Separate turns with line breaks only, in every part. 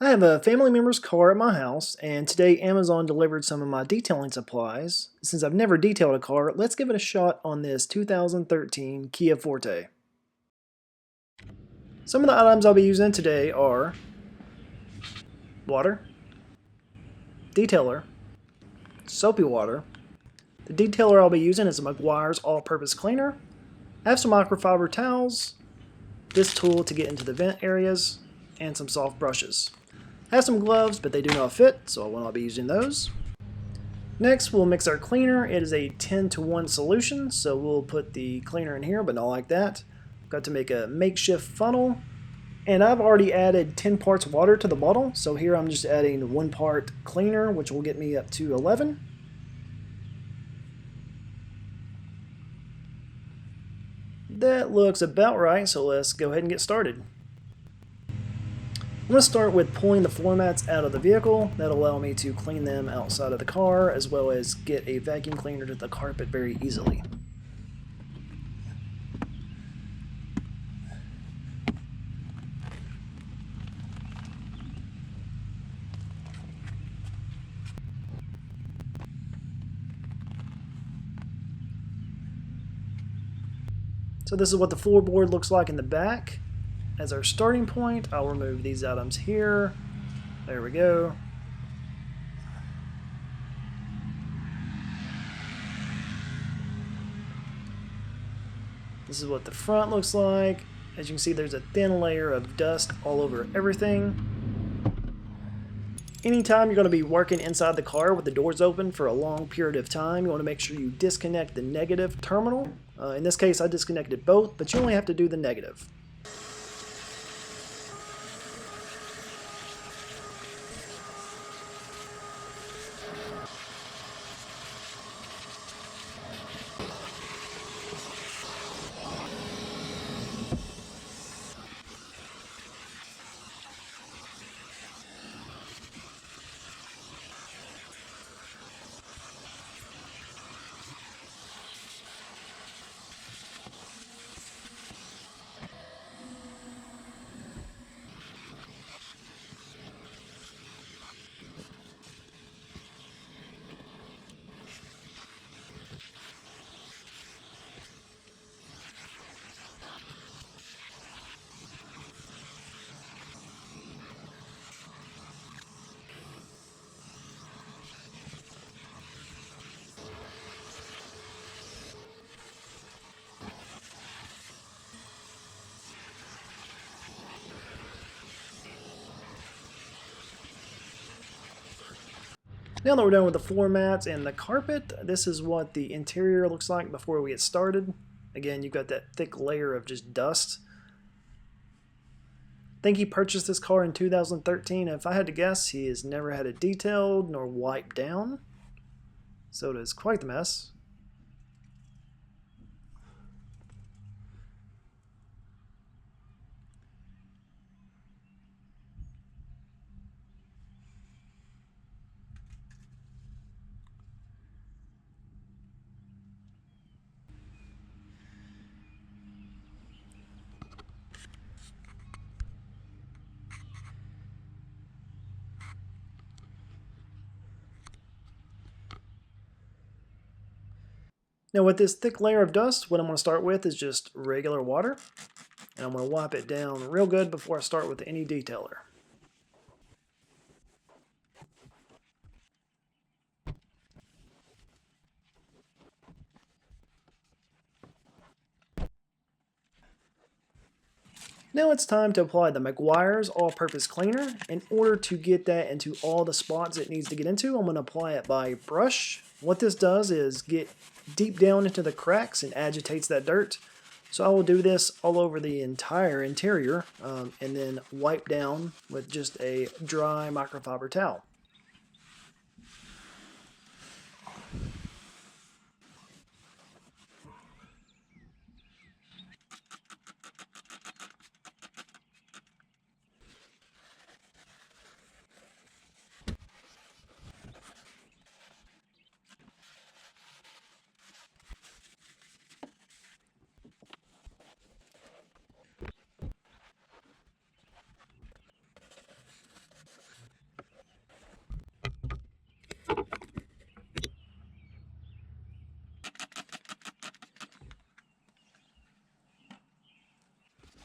I have a family member's car at my house, and today Amazon delivered some of my detailing supplies. Since I've never detailed a car, let's give it a shot on this 2013 Kia Forte. Some of the items I'll be using today are water, detailer, soapy water. The detailer I'll be using is a Meguiar's all-purpose cleaner. I have some microfiber towels, this tool to get into the vent areas, and some soft brushes. I have some gloves, but they do not fit, so I will not be using those. Next, we'll mix our cleaner. It is a 10-to-1 solution, so we'll put the cleaner in here, but not like that. Got to make a makeshift funnel, and I've already added 10 parts water to the bottle, so here I'm just adding 1 part cleaner, which will get me up to 11. That looks about right, so let's go ahead and get started. I'm going to start with pulling the floor mats out of the vehicle. That'll allow me to clean them outside of the car, as well as get a vacuum cleaner to the carpet very easily. So this is what the floorboard looks like in the back. As our starting point, I'll remove these items here. There we go. This is what the front looks like. As you can see, there's a thin layer of dust all over everything. Anytime you're going to be working inside the car with the doors open for a long period of time, you want to make sure you disconnect the negative terminal. In this case, I disconnected both, but you only have to do the negative. Now that we're done with the floor mats and the carpet, this is what the interior looks like before we get started. Again, you've got that thick layer of just dust. I think he purchased this car in 2013. If I had to guess, he has never had it detailed nor wiped down. So it is quite the mess. Now with this thick layer of dust, what I'm going to start with is just regular water. And I'm going to wipe it down real good before I start with any detailer. Now it's time to apply the Meguiar's all-purpose cleaner. In order to get that into all the spots it needs to get into, I'm going to apply it by brush. What this does is get deep down into the cracks and agitates that dirt. So I will do this all over the entire interior and then wipe down with just a dry microfiber towel.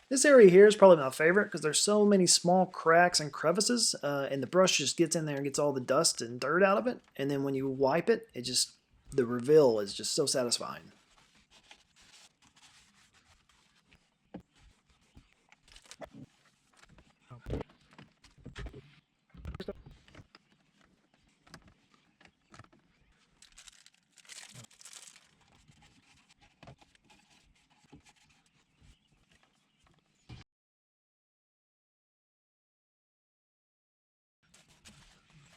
This area here is probably my favorite because there's so many small cracks and crevices, and the brush just gets in there and gets all the dust and dirt out of it. And then when you wipe it, the reveal is just so satisfying.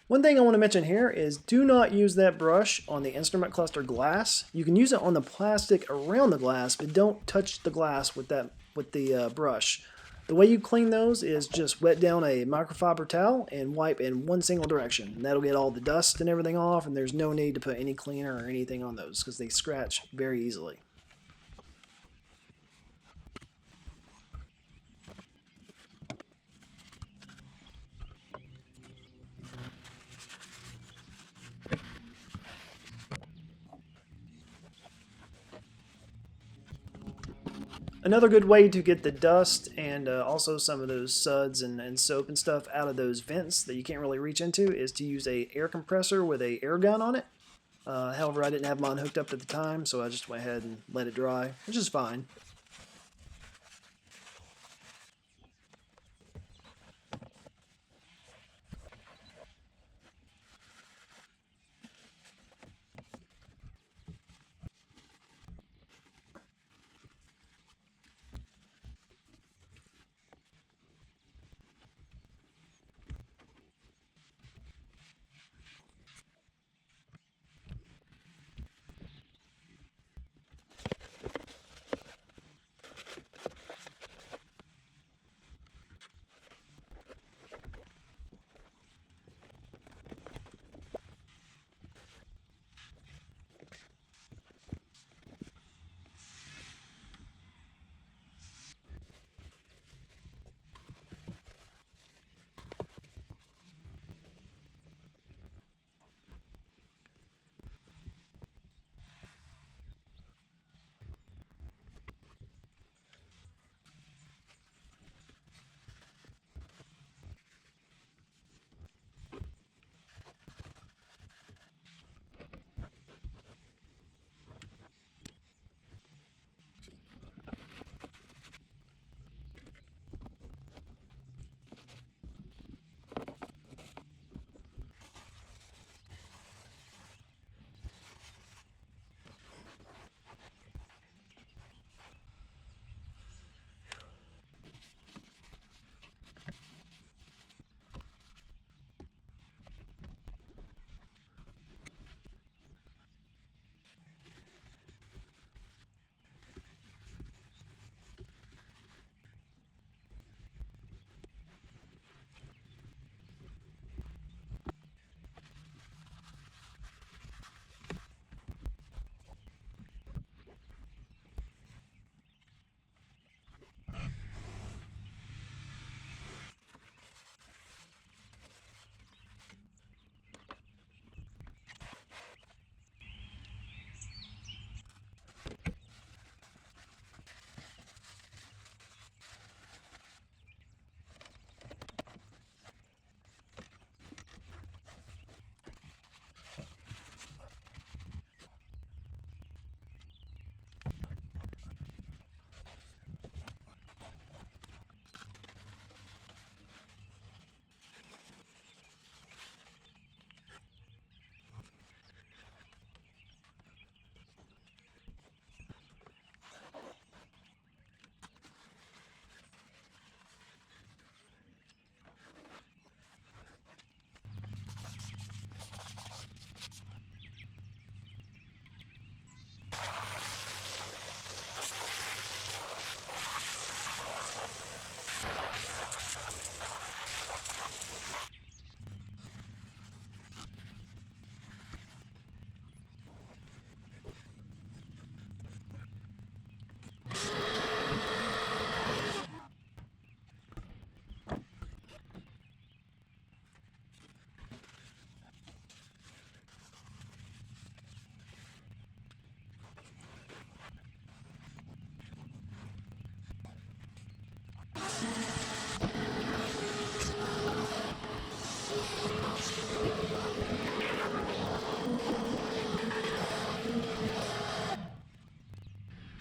One thing I want to mention here is do not use that brush on the instrument cluster glass. You can use it on the plastic around the glass, but don't touch the glass with the brush. The way you clean those is just wet down a microfiber towel and wipe in one single direction. And that'll get all the dust and everything off, and there's no need to put any cleaner or anything on those because they scratch very easily. Another good way to get the dust and also some of those suds and soap and stuff out of those vents that you can't really reach into is to use a air compressor with a air gun on it. However, I didn't have mine hooked up at the time, so I just went ahead and let it dry, which is fine.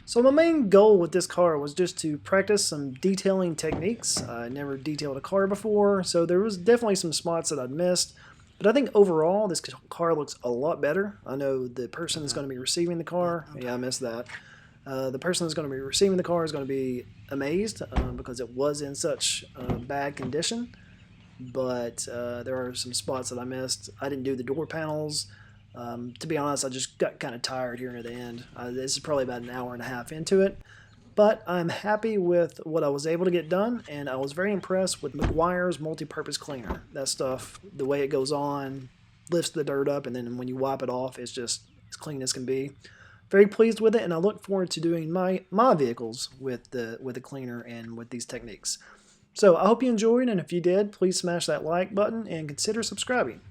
So my main goal with this car was just to practice some detailing techniques. I never detailed a car before, so there was definitely some spots that I'd missed. But I think overall, this car looks a lot better. I know the person that's going to be receiving the car, yeah, I missed that. The person that's going to be receiving the car is going to be amazed because it was in such bad condition. But there are some spots that I missed. I didn't do the door panels. To be honest, I just got kind of tired here near the end. This is probably about an hour and a half into it. But I'm happy with what I was able to get done, and I was very impressed with Meguiar's multi-purpose cleaner. That stuff, the way it goes on, lifts the dirt up, and then when you wipe it off, it's just as clean as can be. Very pleased with it, and I look forward to doing my vehicles with the cleaner and with these techniques. So I hope you enjoyed, and if you did, please smash that like button and consider subscribing.